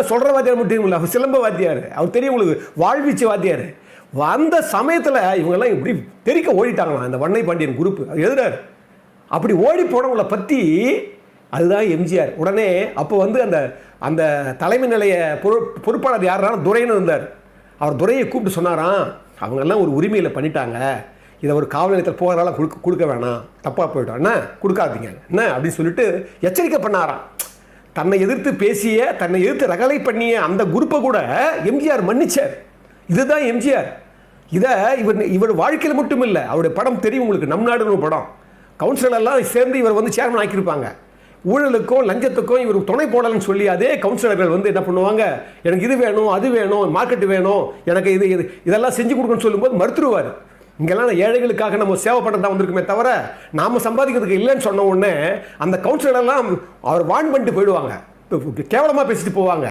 சொல்ற வாத்தியார் மட்டும் இல்லை, அவர் சிலம்ப வாத்தியார், அவர் தெரியும் உங்களுக்கு, வாழ்வீச்சு வாத்தியார். அந்த சமயத்தில் இவங்கெல்லாம் இப்படி தெரிக்க ஓடிட்டாங்களாம் இந்த வண்ணை பாண்டியன் குரூப். அது எழுதுறாரு. அப்படி ஓடி போனவங்களை பற்றி அதுதான் எம்ஜிஆர். உடனே அப்போ வந்து அந்த அந்த தலைமை நிலைய பொறுப்பாளர் யாருன்னா துரைன்னு இருந்தார். அவர் துரையை கூப்பிட்டு சொன்னாராம், அவங்கெல்லாம் ஒரு உரிமையில் பண்ணிட்டாங்க, இதை ஒரு காவல் நிலையத்தில் போகிறனால கொடுக்க வேணாம், தப்பாக போயிட்டோம், என்ன கொடுக்காதீங்க என்ன அப்படின்னு சொல்லிட்டு எச்சரிக்கை பண்ணாராம். தன்னை எதிர்த்து பேசிய, தன்னை எதிர்த்து ரகலை பண்ணிய அந்த குரூப்பை கூட எம்ஜிஆர் மன்னிச்சார். இதுதான் எம்ஜிஆர். இதை இவர் வாழ்க்கையில் மட்டும் இல்லை, அவருடைய படம் தெரியும் உங்களுக்கு, நம் நாடுன்னு படம். கவுன்சிலர் எல்லாம் சேர்ந்து இவர் வந்து சேர்மன் ஆக்கியிருப்பாங்க. ஊழலுக்கும் லஞ்சத்துக்கும் இவர் துணை போடலன்னு சொல்லி அதே கவுன்சிலர்கள் வந்து என்ன பண்ணுவாங்க, எனக்கு இது வேணும், அது வேணும், மார்க்கெட்டு வேணும், எனக்கு இதெல்லாம் செஞ்சு கொடுக்கணும்னு சொல்லும்போது மறுத்துருவார். இங்கெல்லாம் ஏழைகளுக்காக நம்ம சேவை பண்ணுறதா வந்திருக்குமே தவிர நாம் சம்பாதிக்கிறதுக்கு இல்லைன்னு சொன்ன உடனே அந்த கவுன்சிலர்லாம் அவர் வான் பண்ணிட்டு போயிடுவாங்க, கேவலமாக பேசிட்டு போவாங்க.